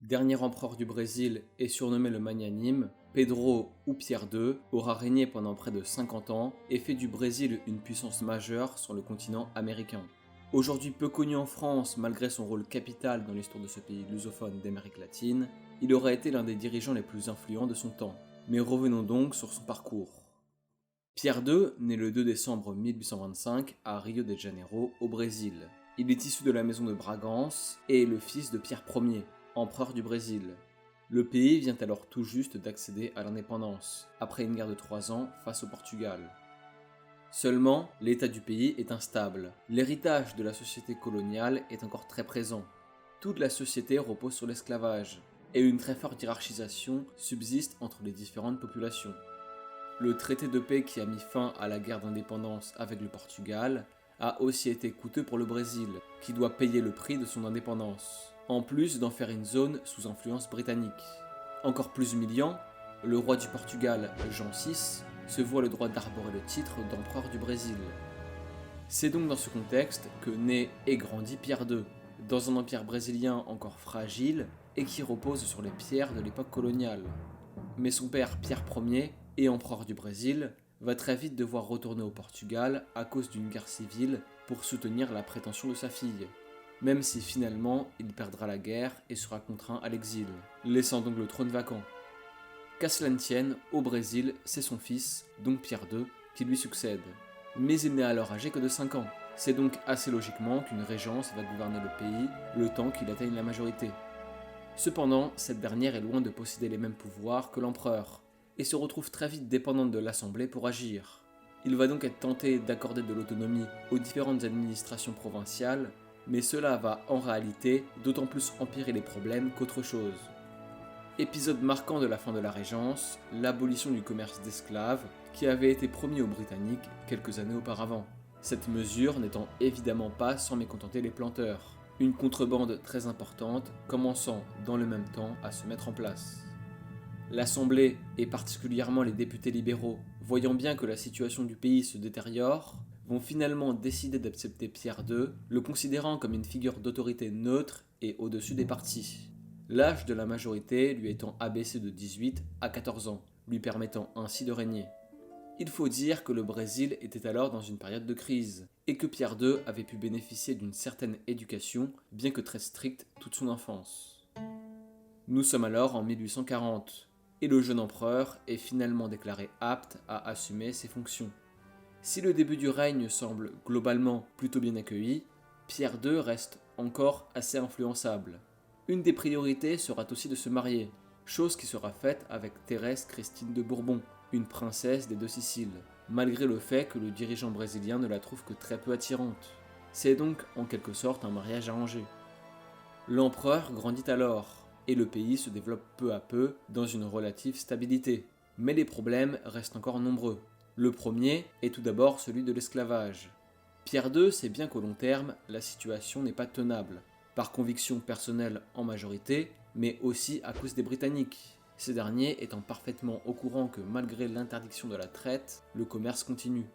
Dernier empereur du Brésil et surnommé le Magnanime, Pedro ou Pierre II aura régné pendant près de 50 ans et fait du Brésil une puissance majeure sur le continent américain. Aujourd'hui peu connu en France malgré son rôle capital dans l'histoire de ce pays lusophone d'Amérique latine, il aurait été l'un des dirigeants les plus influents de son temps. Mais revenons donc sur son parcours. Pierre II naît le 2 décembre 1825 à Rio de Janeiro, au Brésil. Il est issu de la maison de Bragance et est le fils de Pierre Ier, empereur du Brésil. Le pays vient alors tout juste d'accéder à l'indépendance, après une guerre de 3 ans face au Portugal. Seulement, l'état du pays est instable. L'héritage de la société coloniale est encore très présent. Toute la société repose sur l'esclavage, et une très forte hiérarchisation subsiste entre les différentes populations. Le traité de paix qui a mis fin à la guerre d'indépendance avec le Portugal a aussi été coûteux pour le Brésil, qui doit payer le prix de son indépendance, en plus d'en faire une zone sous influence britannique. Encore plus humiliant, le roi du Portugal, Jean VI, se voit le droit d'arborer le titre d'empereur du Brésil. C'est donc dans ce contexte que naît et grandit Pierre II, dans un empire brésilien encore fragile et qui repose sur les pierres de l'époque coloniale. Mais son père Pierre Ier, et empereur du Brésil, va très vite devoir retourner au Portugal à cause d'une guerre civile pour soutenir la prétention de sa fille, même si finalement il perdra la guerre et sera contraint à l'exil, laissant donc le trône vacant. Qu'à cela ne tienne, au Brésil, c'est son fils, donc Pierre II, qui lui succède. Mais il n'est alors âgé que de 5 ans. C'est donc assez logiquement qu'une régence va gouverner le pays le temps qu'il atteigne la majorité. Cependant, cette dernière est loin de posséder les mêmes pouvoirs que l'empereur, et se retrouve très vite dépendante de l'Assemblée pour agir. Il va donc être tenté d'accorder de l'autonomie aux différentes administrations provinciales, mais cela va en réalité d'autant plus empirer les problèmes qu'autre chose. Épisode marquant de la fin de la Régence, l'abolition du commerce d'esclaves qui avait été promis aux Britanniques quelques années auparavant. Cette mesure n'étant évidemment pas sans mécontenter les planteurs, une contrebande très importante commençant dans le même temps à se mettre en place. L'Assemblée, et particulièrement les députés libéraux, voyant bien que la situation du pays se détériore, vont finalement décider d'accepter Pierre II, le considérant comme une figure d'autorité neutre et au-dessus des partis. L'âge de la majorité lui étant abaissé de 18 à 14 ans, lui permettant ainsi de régner. Il faut dire que le Brésil était alors dans une période de crise, et que Pierre II avait pu bénéficier d'une certaine éducation, bien que très stricte, toute son enfance. Nous sommes alors en 1840, et le jeune empereur est finalement déclaré apte à assumer ses fonctions. Si le début du règne semble globalement plutôt bien accueilli, Pierre II reste encore assez influençable. Une des priorités sera aussi de se marier, chose qui sera faite avec Thérèse Christine de Bourbon, une princesse des 2 Siciles, malgré le fait que le dirigeant brésilien ne la trouve que très peu attirante. C'est donc en quelque sorte un mariage arrangé. L'empereur grandit alors, et le pays se développe peu à peu dans une relative stabilité. Mais les problèmes restent encore nombreux. Le premier est tout d'abord celui de l'esclavage. Pierre II sait bien qu'au long terme, la situation n'est pas tenable, par conviction personnelle en majorité, mais aussi à cause des Britanniques, ces derniers étant parfaitement au courant que malgré l'interdiction de la traite, le commerce continue.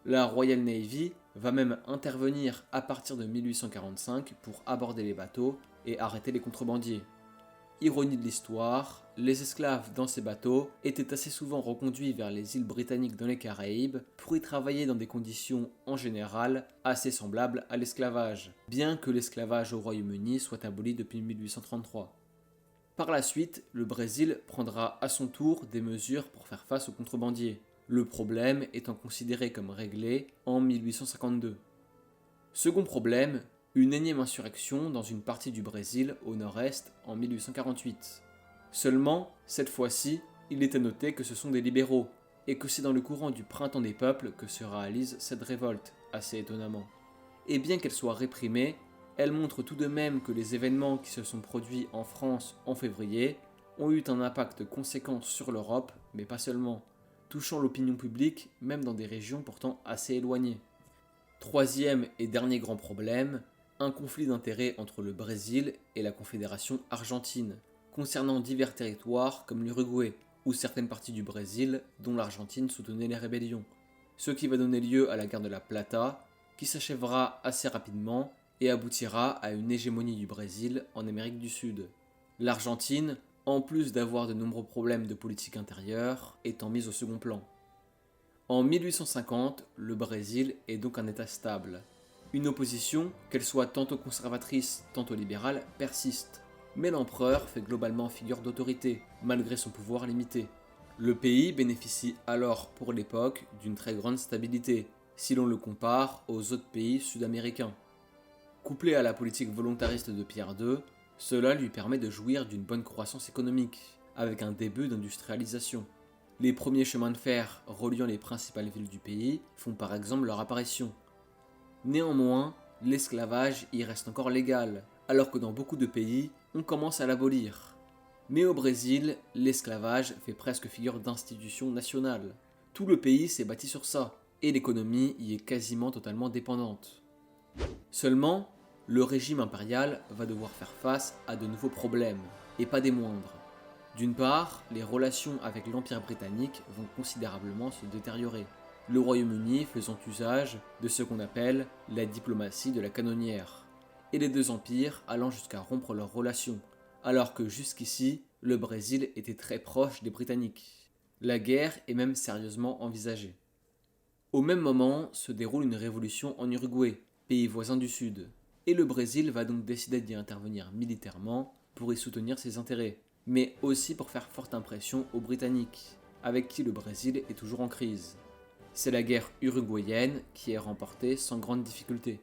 La Royal Navy va même intervenir à partir de 1845 pour aborder les bateaux et arrêter les contrebandiers. Ironie de l'histoire, les esclaves dans ces bateaux étaient assez souvent reconduits vers les îles britanniques dans les Caraïbes pour y travailler dans des conditions en général assez semblables à l'esclavage, bien que l'esclavage au Royaume-Uni soit aboli depuis 1833. Par la suite, le Brésil prendra à son tour des mesures pour faire face aux contrebandiers, le problème étant considéré comme réglé en 1852. Second problème, une énième insurrection dans une partie du Brésil au nord-est en 1848. Seulement, cette fois-ci, il est à noter que ce sont des libéraux, et que c'est dans le courant du printemps des peuples que se réalise cette révolte, assez étonnamment. Et bien qu'elle soit réprimée, elle montre tout de même que les événements qui se sont produits en France en février ont eu un impact conséquent sur l'Europe, mais pas seulement, touchant l'opinion publique même dans des régions pourtant assez éloignées. Troisième et dernier grand problème, un conflit d'intérêts entre le Brésil et la Confédération argentine, concernant divers territoires comme l'Uruguay, ou certaines parties du Brésil dont l'Argentine soutenait les rébellions, ce qui va donner lieu à la guerre de la Plata, qui s'achèvera assez rapidement et aboutira à une hégémonie du Brésil en Amérique du Sud. L'Argentine, en plus d'avoir de nombreux problèmes de politique intérieure, étant mise au second plan. En 1850, le Brésil est donc un État stable. Une opposition, qu'elle soit tantôt conservatrice, tantôt libérale, persiste. Mais l'empereur fait globalement figure d'autorité, malgré son pouvoir limité. Le pays bénéficie alors, pour l'époque, d'une très grande stabilité, si l'on le compare aux autres pays sud-américains. Couplé à la politique volontariste de Pierre II, cela lui permet de jouir d'une bonne croissance économique, avec un début d'industrialisation. Les premiers chemins de fer reliant les principales villes du pays font par exemple leur apparition. Néanmoins, l'esclavage y reste encore légal, alors que dans beaucoup de pays, on commence à l'abolir. Mais au Brésil, l'esclavage fait presque figure d'institution nationale. Tout le pays s'est bâti sur ça, et l'économie y est quasiment totalement dépendante. Seulement, le régime impérial va devoir faire face à de nouveaux problèmes, et pas des moindres. D'une part, les relations avec l'Empire britannique vont considérablement se détériorer, le Royaume-Uni faisant usage de ce qu'on appelle la diplomatie de la canonnière, et les deux empires allant jusqu'à rompre leurs relations, alors que jusqu'ici, le Brésil était très proche des Britanniques. La guerre est même sérieusement envisagée. Au même moment se déroule une révolution en Uruguay, pays voisin du Sud, et le Brésil va donc décider d'y intervenir militairement pour y soutenir ses intérêts, mais aussi pour faire forte impression aux Britanniques, avec qui le Brésil est toujours en crise. C'est la guerre uruguayenne qui est remportée sans grande difficulté.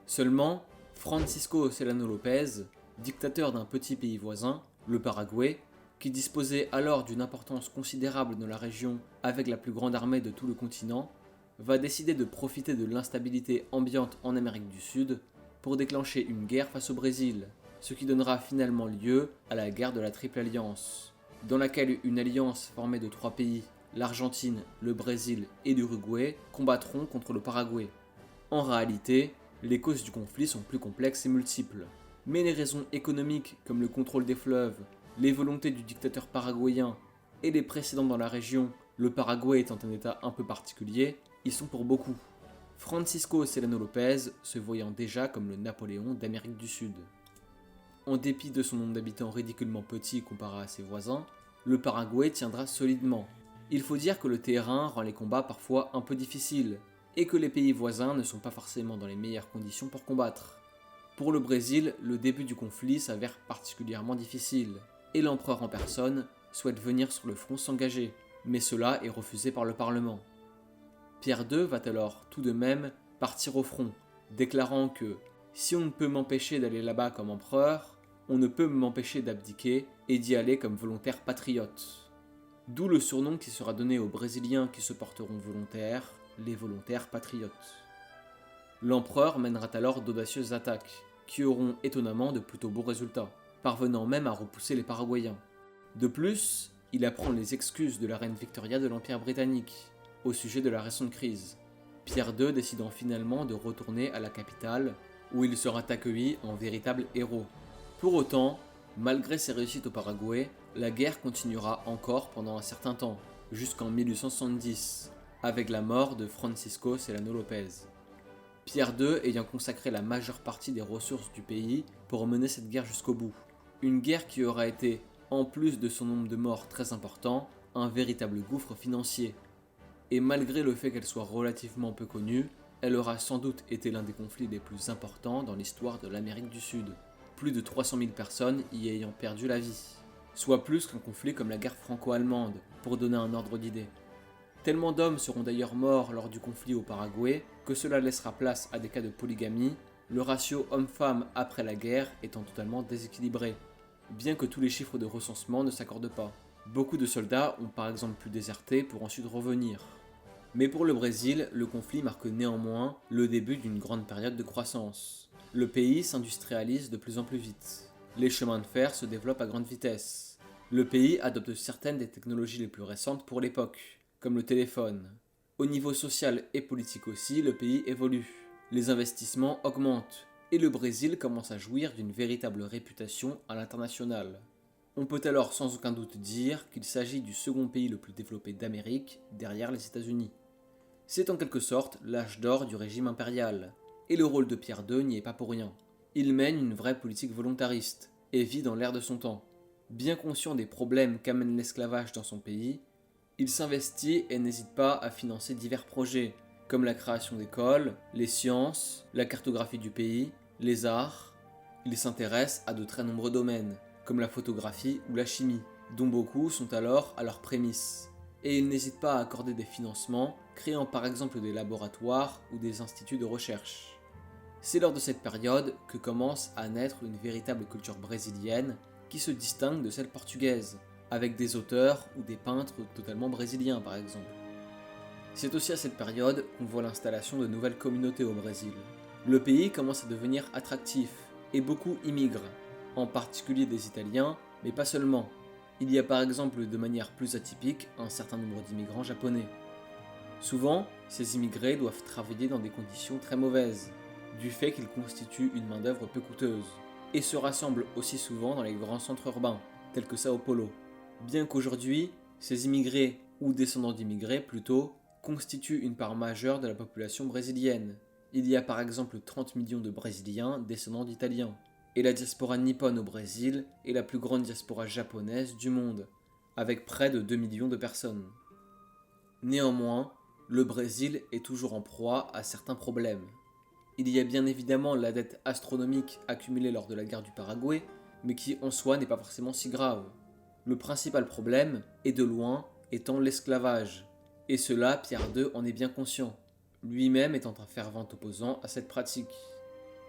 Seulement, Francisco Solano López, dictateur d'un petit pays voisin, le Paraguay, qui disposait alors d'une importance considérable dans la région avec la plus grande armée de tout le continent, va décider de profiter de l'instabilité ambiante en Amérique du Sud pour déclencher une guerre face au Brésil, ce qui donnera finalement lieu à la guerre de la Triple Alliance, dans laquelle une alliance formée de 3 pays, l'Argentine, le Brésil et l'Uruguay, combattront contre le Paraguay. En réalité, les causes du conflit sont plus complexes et multiples, mais les raisons économiques comme le contrôle des fleuves, les volontés du dictateur paraguayen et les précédents dans la région, le Paraguay étant un état un peu particulier, y sont pour beaucoup. Francisco Solano López se voyant déjà comme le Napoléon d'Amérique du Sud. En dépit de son nombre d'habitants ridiculement petit comparé à ses voisins, le Paraguay tiendra solidement. Il faut dire que le terrain rend les combats parfois un peu difficiles, et que les pays voisins ne sont pas forcément dans les meilleures conditions pour combattre. Pour le Brésil, le début du conflit s'avère particulièrement difficile, et l'empereur en personne souhaite venir sur le front s'engager, mais cela est refusé par le Parlement. Pierre II va alors tout de même partir au front, déclarant que « si on ne peut m'empêcher d'aller là-bas comme empereur, on ne peut m'empêcher d'abdiquer et d'y aller comme volontaire patriote ». D'où le surnom qui sera donné aux Brésiliens qui se porteront volontaires, les volontaires patriotes. L'empereur mènera alors d'audacieuses attaques, qui auront étonnamment de plutôt beaux résultats, parvenant même à repousser les Paraguayens. De plus, il apprend les excuses de la reine Victoria de l'Empire britannique, au sujet de la récente crise, Pierre II décidant finalement de retourner à la capitale, où il sera accueilli en véritable héros. Pour autant, malgré ses réussites au Paraguay, la guerre continuera encore pendant un certain temps, jusqu'en 1870, avec la mort de Francisco Solano López. Pierre II ayant consacré la majeure partie des ressources du pays pour mener cette guerre jusqu'au bout. Une guerre qui aura été, en plus de son nombre de morts très important, un véritable gouffre financier. Et malgré le fait qu'elle soit relativement peu connue, elle aura sans doute été l'un des conflits les plus importants dans l'histoire de l'Amérique du Sud, plus de 300 000 personnes y ayant perdu la vie, soit plus qu'un conflit comme la guerre franco-allemande, pour donner un ordre d'idée. Tellement d'hommes seront d'ailleurs morts lors du conflit au Paraguay que cela laissera place à des cas de polygamie, le ratio homme-femme après la guerre étant totalement déséquilibré, bien que tous les chiffres de recensement ne s'accordent pas. Beaucoup de soldats ont par exemple pu déserter pour ensuite revenir. Mais pour le Brésil, le conflit marque néanmoins le début d'une grande période de croissance. Le pays s'industrialise de plus en plus vite. Les chemins de fer se développent à grande vitesse. Le pays adopte certaines des technologies les plus récentes pour l'époque, comme le téléphone. Au niveau social et politique aussi, le pays évolue. Les investissements augmentent, et le Brésil commence à jouir d'une véritable réputation à l'international. On peut alors sans aucun doute dire qu'il s'agit du second pays le plus développé d'Amérique, derrière les États-Unis. C'est en quelque sorte l'âge d'or du régime impérial, et le rôle de Pierre II n'y est pas pour rien. Il mène une vraie politique volontariste, et vit dans l'ère de son temps. Bien conscient des problèmes qu'amène l'esclavage dans son pays, il s'investit et n'hésite pas à financer divers projets, comme la création d'écoles, les sciences, la cartographie du pays, les arts. Il s'intéresse à de très nombreux domaines, comme la photographie ou la chimie, dont beaucoup sont alors à leurs prémices. Et il n'hésite pas à accorder des financements, créant par exemple des laboratoires ou des instituts de recherche. C'est lors de cette période que commence à naître une véritable culture brésilienne qui se distingue de celle portugaise, avec des auteurs ou des peintres totalement brésiliens par exemple. C'est aussi à cette période qu'on voit l'installation de nouvelles communautés au Brésil. Le pays commence à devenir attractif et beaucoup immigrent, en particulier des Italiens, mais pas seulement. Il y a par exemple de manière plus atypique un certain nombre d'immigrants japonais. Souvent, ces immigrés doivent travailler dans des conditions très mauvaises, du fait qu'ils constituent une main-d'œuvre peu coûteuse, et se rassemblent aussi souvent dans les grands centres urbains, tels que Sao Paulo. Bien qu'aujourd'hui, ces immigrés, ou descendants d'immigrés plutôt, constituent une part majeure de la population brésilienne. Il y a par exemple 30 millions de Brésiliens descendants d'Italiens. Et la diaspora nippone au Brésil est la plus grande diaspora japonaise du monde, avec près de 2 millions de personnes. Néanmoins, le Brésil est toujours en proie à certains problèmes. Il y a bien évidemment la dette astronomique accumulée lors de la guerre du Paraguay, mais qui en soi n'est pas forcément si grave. Le principal problème, et de loin, étant l'esclavage. Et cela, Pierre II en est bien conscient, lui-même étant un fervent opposant à cette pratique.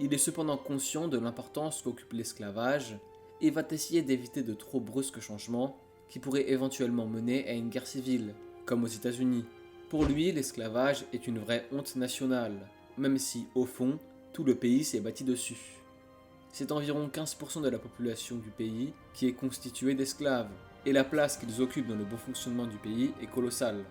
Il est cependant conscient de l'importance qu'occupe l'esclavage et va essayer d'éviter de trop brusques changements qui pourraient éventuellement mener à une guerre civile, comme aux États-Unis. Pour lui, l'esclavage est une vraie honte nationale, même si, au fond, tout le pays s'est bâti dessus. C'est environ 15% de la population du pays qui est constituée d'esclaves, et la place qu'ils occupent dans le bon fonctionnement du pays est colossale.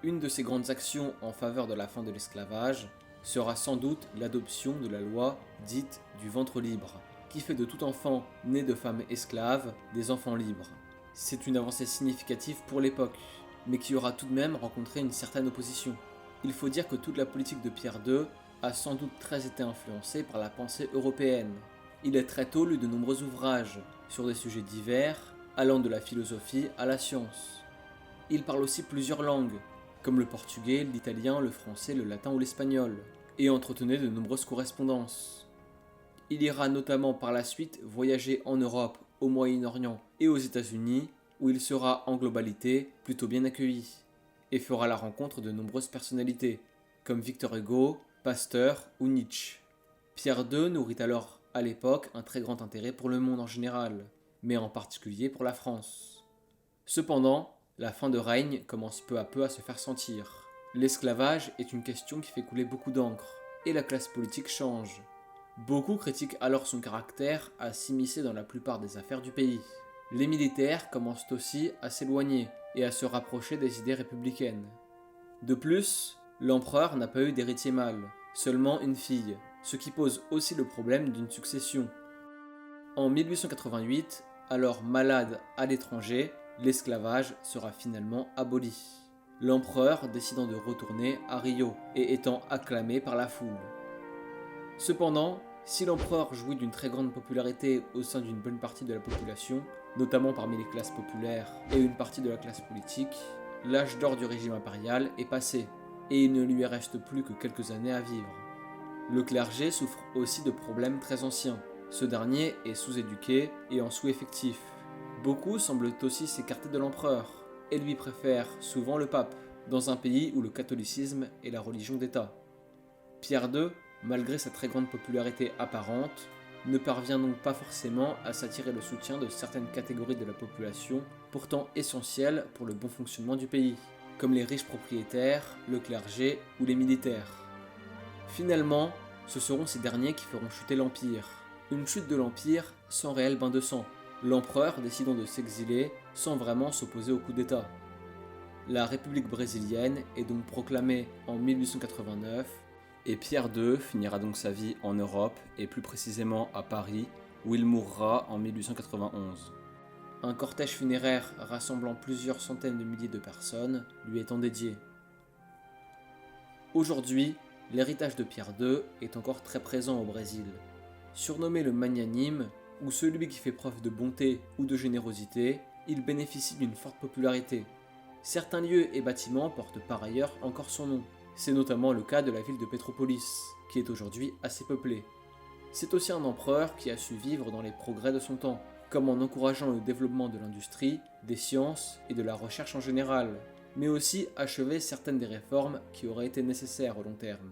Une de ces grandes actions en faveur de la fin de l'esclavage sera sans doute l'adoption de la loi dite du ventre libre, qui fait de tout enfant né de femmes esclaves des enfants libres. C'est une avancée significative pour l'époque, mais qui aura tout de même rencontré une certaine opposition. Il faut dire que toute la politique de Pierre II a sans doute très été influencée par la pensée européenne. Il a très tôt lu de nombreux ouvrages sur des sujets divers, allant de la philosophie à la science. Il parle aussi plusieurs langues, comme le portugais, l'italien, le français, le latin ou l'espagnol, et entretenait de nombreuses correspondances. Il ira notamment par la suite voyager en Europe, au Moyen-Orient et aux États-Unis, où il sera en globalité plutôt bien accueilli, et fera la rencontre de nombreuses personnalités, comme Victor Hugo, Pasteur ou Nietzsche. Pierre II nourrit alors à l'époque un très grand intérêt pour le monde en général, mais en particulier pour la France. Cependant, la fin de règne commence peu à peu à se faire sentir. L'esclavage est une question qui fait couler beaucoup d'encre, et la classe politique change. Beaucoup critiquent alors son caractère à s'immiscer dans la plupart des affaires du pays. Les militaires commencent aussi à s'éloigner et à se rapprocher des idées républicaines. De plus, l'empereur n'a pas eu d'héritier mâle, seulement une fille, ce qui pose aussi le problème d'une succession. En 1888, alors malade à l'étranger, l'esclavage sera finalement aboli, l'empereur décidant de retourner à Rio et étant acclamé par la foule. Cependant, si l'empereur jouit d'une très grande popularité au sein d'une bonne partie de la population, notamment parmi les classes populaires et une partie de la classe politique, l'âge d'or du régime impérial est passé, et il ne lui reste plus que quelques années à vivre. Le clergé souffre aussi de problèmes très anciens. Ce dernier est sous-éduqué et en sous-effectif. Beaucoup semblent aussi s'écarter de l'empereur, et lui préfèrent souvent le pape, dans un pays où le catholicisme est la religion d'État. Pierre II, malgré sa très grande popularité apparente, ne parvient donc pas forcément à s'attirer le soutien de certaines catégories de la population, pourtant essentielles pour le bon fonctionnement du pays, comme les riches propriétaires, le clergé ou les militaires. Finalement, ce seront ces derniers qui feront chuter l'Empire. Une chute de l'Empire sans réel bain de sang, l'empereur décidant de s'exiler sans vraiment s'opposer au coup d'État. La République brésilienne est donc proclamée en 1889, et Pierre II finira donc sa vie en Europe, et plus précisément à Paris, où il mourra en 1891. Un cortège funéraire rassemblant plusieurs centaines de milliers de personnes lui étant dédié. Aujourd'hui, l'héritage de Pierre II est encore très présent au Brésil. Surnommé le magnanime, où celui qui fait preuve de bonté ou de générosité, il bénéficie d'une forte popularité. Certains lieux et bâtiments portent par ailleurs encore son nom. C'est notamment le cas de la ville de Pétropolis, qui est aujourd'hui assez peuplée. C'est aussi un empereur qui a su vivre dans les progrès de son temps, comme en encourageant le développement de l'industrie, des sciences et de la recherche en général, mais aussi achever certaines des réformes qui auraient été nécessaires au long terme,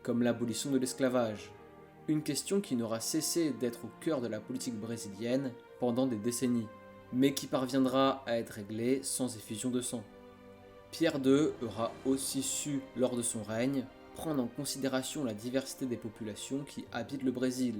comme l'abolition de l'esclavage, une question qui n'aura cessé d'être au cœur de la politique brésilienne pendant des décennies, mais qui parviendra à être réglée sans effusion de sang. Pierre II aura aussi su, lors de son règne, prendre en considération la diversité des populations qui habitent le Brésil,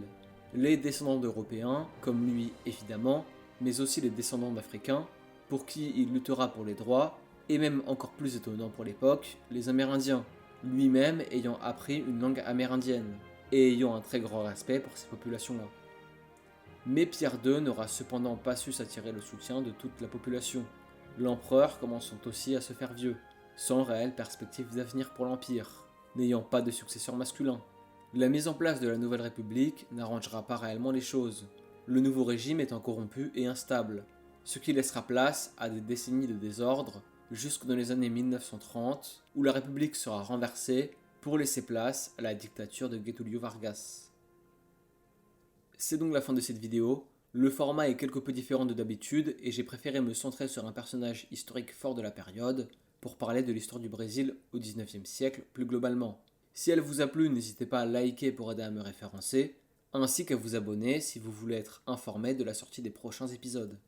les descendants d'Européens, comme lui évidemment, mais aussi les descendants d'Africains, pour qui il luttera pour les droits, et même encore plus étonnant pour l'époque, les Amérindiens, lui-même ayant appris une langue amérindienne, et ayant un très grand respect pour ces populations-là. Mais Pierre II n'aura cependant pas su s'attirer le soutien de toute la population, l'empereur commençant aussi à se faire vieux, sans réelle perspective d'avenir pour l'Empire, n'ayant pas de successeur masculin. La mise en place de la Nouvelle République n'arrangera pas réellement les choses, le nouveau régime étant corrompu et instable, ce qui laissera place à des décennies de désordre jusque dans les années 1930, où la République sera renversée pour laisser place à la dictature de Getúlio Vargas. C'est donc la fin de cette vidéo. Le format est quelque peu différent de d'habitude et j'ai préféré me centrer sur un personnage historique fort de la période pour parler de l'histoire du Brésil au XIXe siècle plus globalement. Si elle vous a plu, n'hésitez pas à liker pour aider à me référencer, ainsi qu'à vous abonner si vous voulez être informé de la sortie des prochains épisodes.